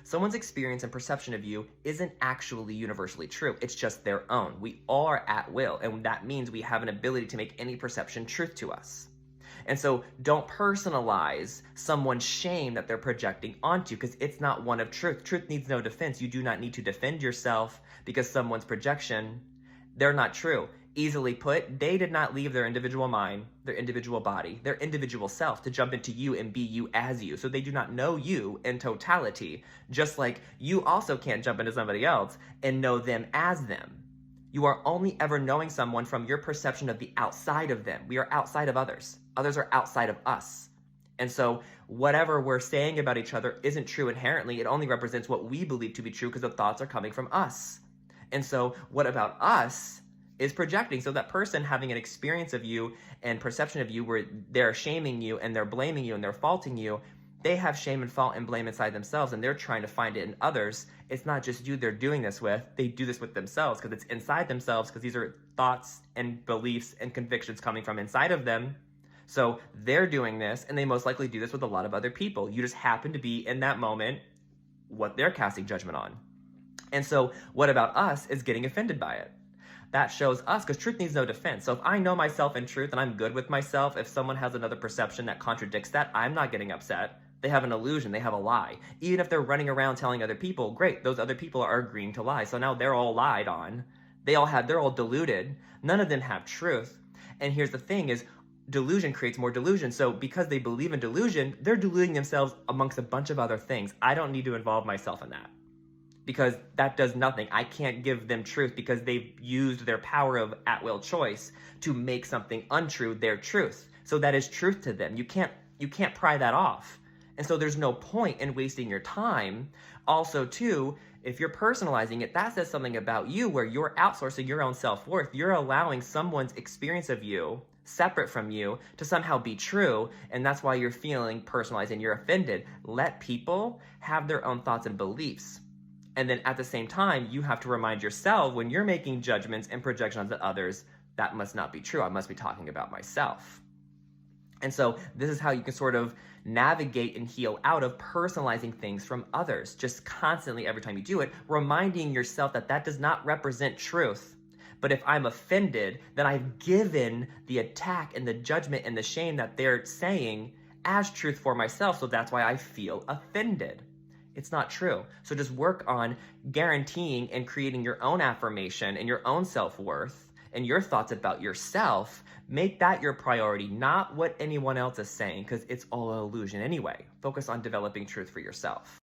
Someone's experience and perception of you isn't actually universally true. It's just their own. We are at will, and that means we have an ability to make any perception truth to us. And so don't personalize someone's shame that they're projecting onto you, because it's not one of truth. Truth needs no defense. You do not need to defend yourself because someone's projection, they're not true. Easily put, they did not leave their individual mind, their individual body, their individual self to jump into you and be you as you. So they do not know you in totality, just like you also can't jump into somebody else and know them as them. You are only ever knowing someone from your perception of the outside of them. We are outside of others. Others are outside of us. And so whatever we're saying about each other isn't true inherently. It only represents what we believe to be true because the thoughts are coming from us. And so what about us is projecting? So that person having an experience of you and perception of you where they're shaming you and they're blaming you and they're faulting you, they have shame and fault and blame inside themselves, and they're trying to find it in others. It's not just you they're doing this with. They do this with themselves because it's inside themselves, because these are thoughts and beliefs and convictions coming from inside of them. So they're doing this, and they most likely do this with a lot of other people. You just happen to be in that moment what they're casting judgment on. And so what about us is getting offended by it. That shows us, because truth needs no defense. So if I know myself in truth and I'm good with myself, if someone has another perception that contradicts that, I'm not getting upset. They have an illusion, they have a lie. Even if they're running around telling other people, great, those other people are agreeing to lie. So now they're all lied on. They're all deluded. None of them have truth. And here's the thing is, delusion creates more delusion. So because they believe in delusion, they're deluding themselves amongst a bunch of other things. I don't need to involve myself in that, because that does nothing. I can't give them truth because they've used their power of at-will choice to make something untrue their truth. So that is truth to them. You can't pry that off. And so there's no point in wasting your time. Also, too, if you're personalizing it, that says something about you, where you're outsourcing your own self-worth. You're allowing someone's experience of you, separate from you, to somehow be true, and that's why you're feeling personalized and you're offended. Let people have their own thoughts and beliefs. And then at the same time, you have to remind yourself, when you're making judgments and projections on others, that must not be true. I must be talking about myself. And so this is how you can sort of navigate and heal out of personalizing things from others. Just constantly, every time you do it, reminding yourself that that does not represent truth. But if I'm offended, then I've given the attack and the judgment and the shame that they're saying as truth for myself. So that's why I feel offended. It's not true. So just work on guaranteeing and creating your own affirmation and your own self-worth and your thoughts about yourself. Make that your priority, not what anyone else is saying, because it's all an illusion anyway. Focus on developing truth for yourself.